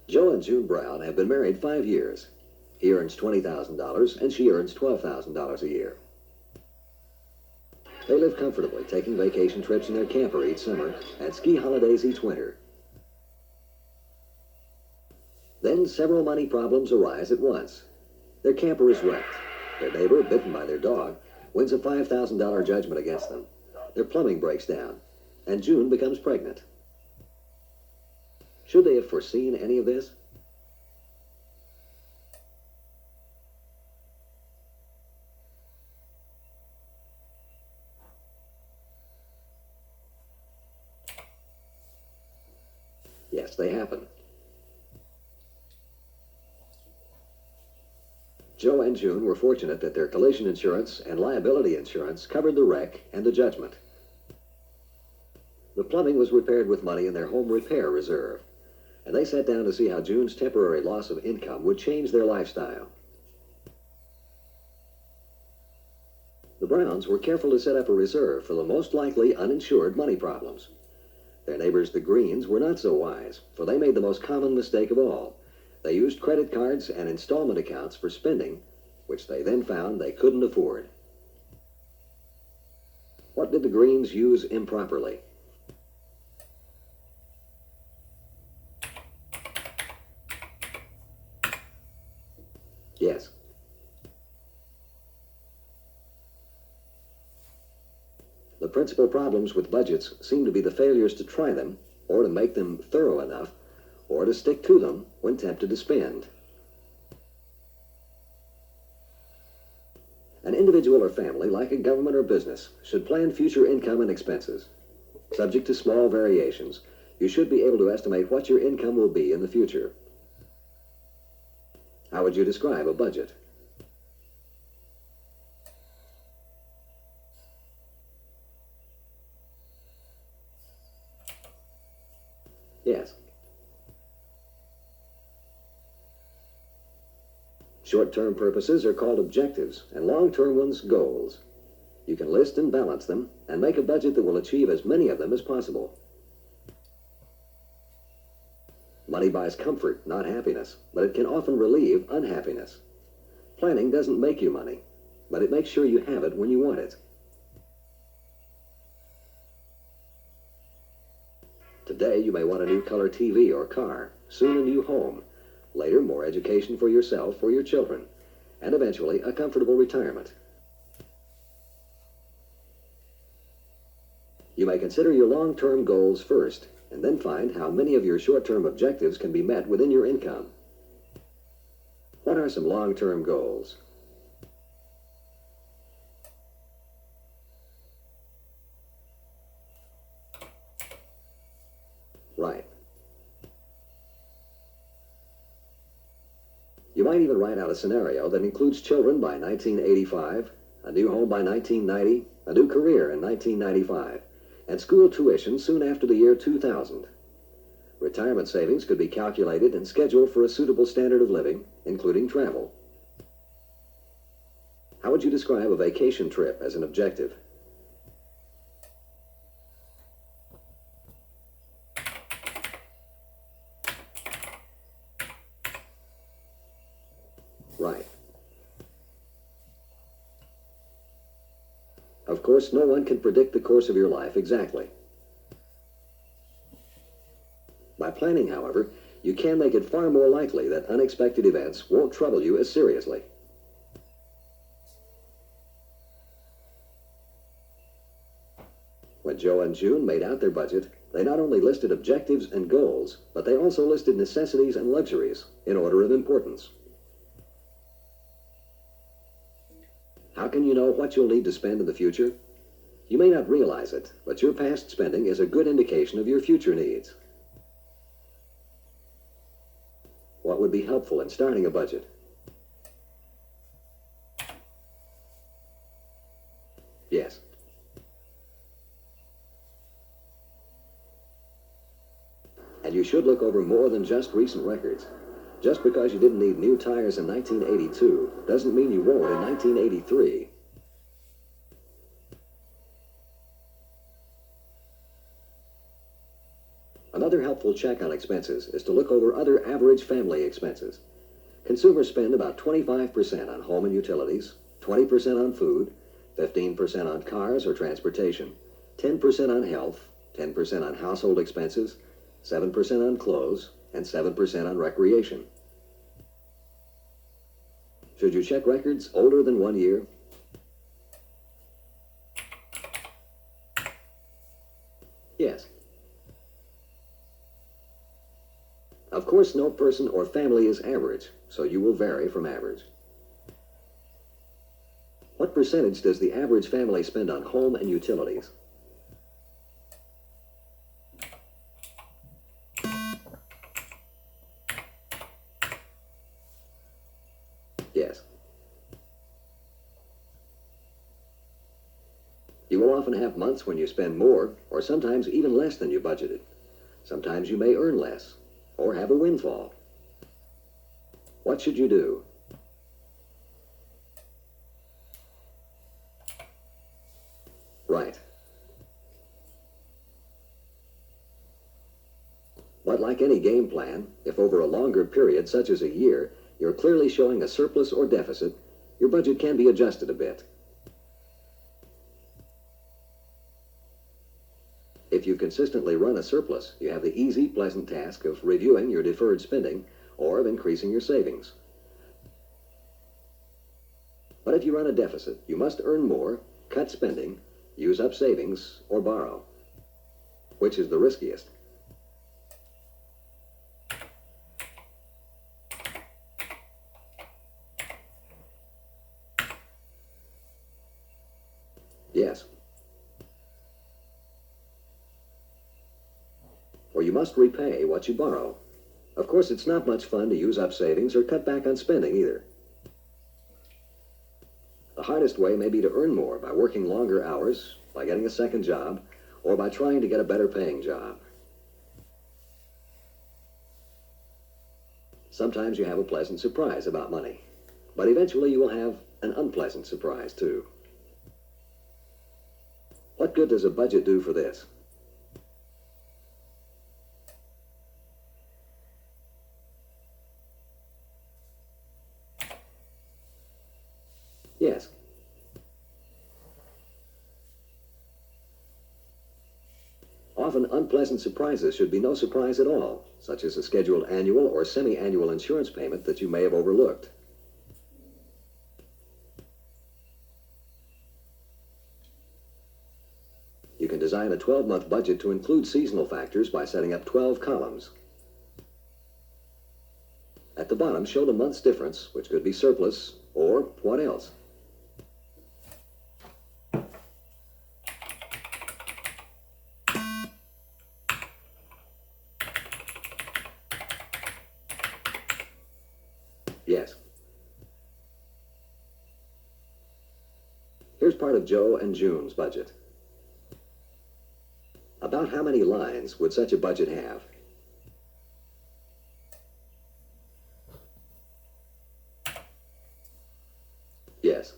Joe and June Brown have been married 5 years. He earns $20,000 and she earns $12,000 a year. They live comfortably, taking vacation trips in their camper each summer and ski holidays each winter. Then several money problems arise at once. Their camper is wrecked. Their neighbor, bitten by their dog, wins a $5,000 judgment against them. Their plumbing breaks down, and June becomes pregnant. Should they have foreseen any of this? Yes, they happen. Joe and June were fortunate that their collision insurance and liability insurance covered the wreck and the judgment. The plumbing was repaired with money in their home repair reserve, and they sat down to see how June's temporary loss of income would change their lifestyle. The Browns were careful to set up a reserve for the most likely uninsured money problems. Their neighbors, the Greens, were not so wise, for they made the most common mistake of all. They used credit cards and installment accounts for spending, which they then found they couldn't afford. What did the Greens use improperly? Yes. The principal problems with budgets seem to be the failures to try them, or to make them thorough enough, or to stick to them when tempted to spend. An individual or family, like a government or business, should plan future income and expenses. Subject to small variations, you should be able to estimate what your income will be in the future. How would you describe a budget? Yes. Short-term purposes are called objectives, and long-term ones goals. You can list and balance them, and make a budget that will achieve as many of them as possible. Money buys comfort, not happiness, but it can often relieve unhappiness. Planning doesn't make you money, but it makes sure you have it when you want it. Today, you may want a new color TV or car, soon a new home, later more education for yourself or your children, and eventually a comfortable retirement. You may consider your long-term goals first, and then find how many of your short-term objectives can be met within your income. What are some long-term goals? Right. You might even write out a scenario that includes children by 1985, a new home by 1990, a new career in 1995, and school tuition soon after the year 2000. Retirement savings could be calculated and scheduled for a suitable standard of living, including travel. How would you describe a vacation trip as an objective? Right. Of course, no one can predict the course of your life exactly. By planning, however, you can make it far more likely that unexpected events won't trouble you as seriously. When Joe and June made out their budget, they not only listed objectives and goals, but they also listed necessities and luxuries in order of importance. How can you know what you'll need to spend in the future? You may not realize it, but your past spending is a good indication of your future needs. What would be helpful in starting a budget? Yes. And you should look over more than just recent records. Just because you didn't need new tires in 1982 doesn't mean you won't in 1983. Another helpful check on expenses is to look over other average family expenses. Consumers spend about 25% on home and utilities, 20% on food, 15% on cars or transportation, 10% on health, 10% on household expenses, 7% on clothes, and 7% on recreation. Should you check records older than 1 year? Yes. Of course, no person or family is average, so you will vary from average. What percentage does the average family spend on home and utilities? Yes. You will often have months when you spend more, or sometimes even less than you budgeted. Sometimes you may earn less, or have a windfall. What should you do? Right. But like any game plan, if over a longer period, such as a year, you're clearly showing a surplus or deficit, your budget can be adjusted a bit. If you consistently run a surplus, you have the easy, pleasant task of reviewing your deferred spending or of increasing your savings. But if you run a deficit, you must earn more, cut spending, use up savings, or borrow. Which is the riskiest? Yes. Or you must repay what you borrow. Of course, it's not much fun to use up savings or cut back on spending either. The hardest way may be to earn more by working longer hours, by getting a second job, or by trying to get a better paying job. Sometimes you have a pleasant surprise about money, but eventually you will have an unpleasant surprise too. What good does a budget do for this? Yes. Often unpleasant surprises should be no surprise at all, such as a scheduled annual or semi-annual insurance payment that you may have overlooked. You can design a 12-month budget to include seasonal factors by setting up 12 columns. At the bottom, show the month's difference, which could be surplus or what else. Yes. Here's part of Joe and June's budget. About how many lines would such a budget have? Yes.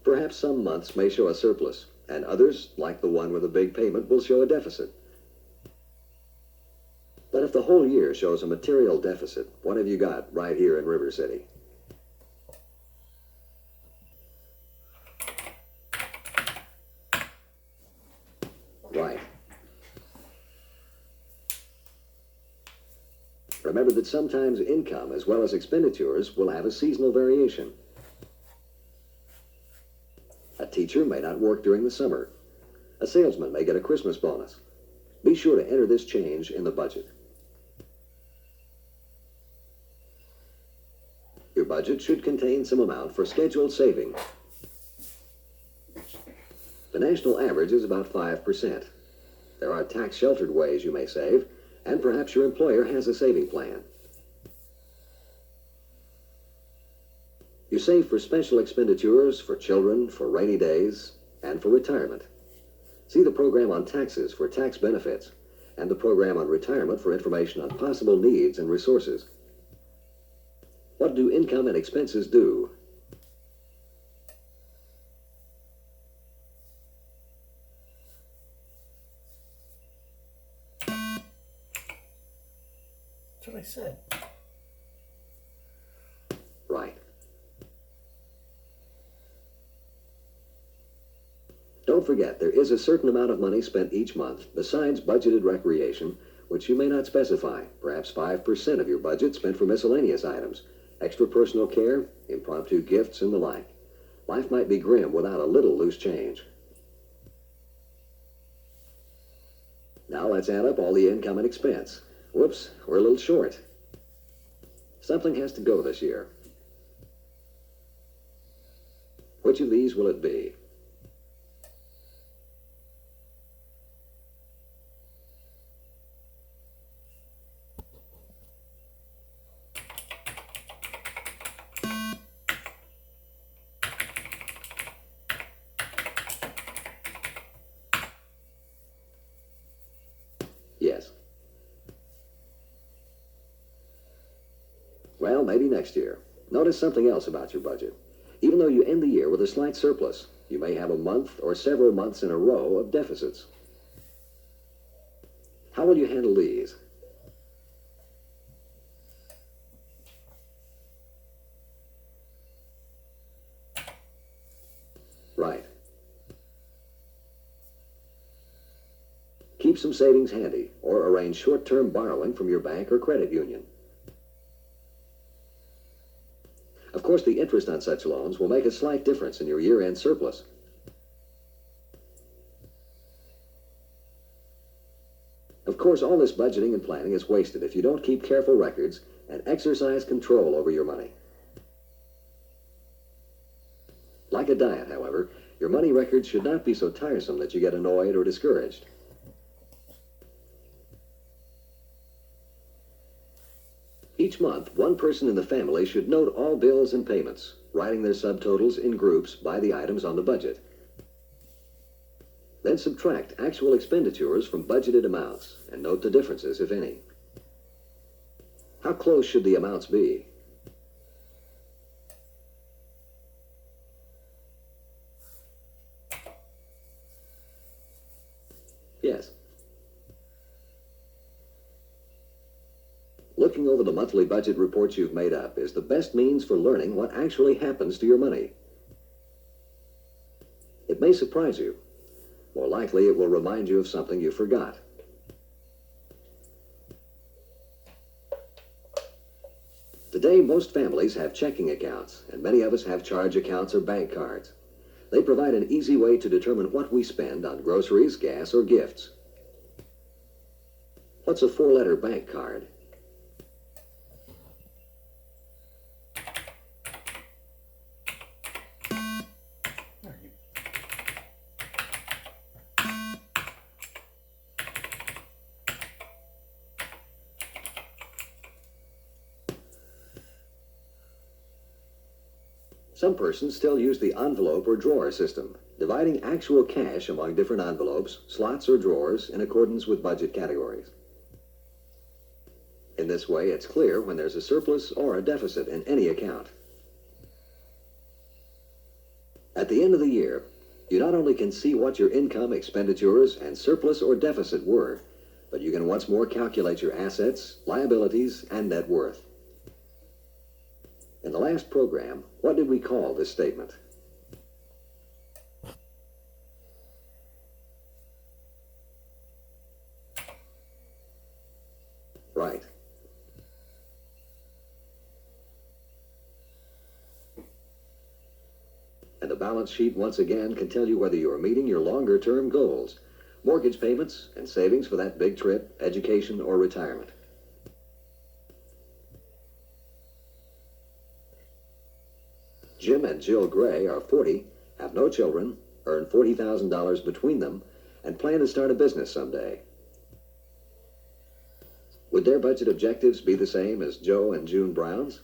Perhaps some months may show a surplus, and others, like the one with a big payment, will show a deficit. But if the whole year shows a material deficit, what have you got right here in River City? Right. Remember that sometimes income as well as expenditures will have a seasonal variation. A teacher may not work during the summer. A salesman may get a Christmas bonus. Be sure to enter this change in the budget. Your budget should contain some amount for scheduled saving. The national average is about 5%. There are tax-sheltered ways you may save, and perhaps your employer has a saving plan. You save for special expenditures, for children, for rainy days, and for retirement. See the program on taxes for tax benefits, and the program on retirement for information on possible needs and resources. What do income and expenses do? said. Right. Don't forget, there is a certain amount of money spent each month, besides budgeted recreation, which you may not specify. Perhaps 5% of your budget spent for miscellaneous items, extra personal care, impromptu gifts, and the like. Life might be grim without a little loose change. Now let's add up all the income and expense. Whoops, we're a little short. Something has to go this year. Which of these will it be? Yes. Well, maybe next year. Notice something else about your budget. Even though you end the year with a slight surplus, you may have a month or several months in a row of deficits. How will you handle these? Right. Keep some savings handy, or arrange short-term borrowing from your bank or credit union. Of course, the interest on such loans will make a slight difference in your year-end surplus. Of course, all this budgeting and planning is wasted if you don't keep careful records and exercise control over your money. Like a diet, however, your money records should not be so tiresome that you get annoyed or discouraged. Each month, one person in the family should note all bills and payments, writing their subtotals in groups by the items on the budget. Then subtract actual expenditures from budgeted amounts and note the differences, if any. How close should the amounts be? Yes. Looking over the monthly budget reports you've made up is the best means for learning what actually happens to your money. It may surprise you. More likely, it will remind you of something you forgot. Today, most families have checking accounts, and many of us have charge accounts or bank cards. They provide an easy way to determine what we spend on groceries, gas, or gifts. What's a four-letter bank card? Some persons still use the envelope or drawer system, dividing actual cash among different envelopes, slots, or drawers in accordance with budget categories. In this way, it's clear when there's a surplus or a deficit in any account. At the end of the year, you not only can see what your income, expenditures, and surplus or deficit were, but you can once more calculate your assets, liabilities, and net worth. In the last program, what did we call this statement? Right. And the balance sheet once again can tell you whether you are meeting your longer-term goals, mortgage payments and savings for that big trip, education, or retirement. Jim and Jill Gray are 40, have no children, earn $40,000 between them, and plan to start a business someday. Would their budget objectives be the same as Joe and June Brown's?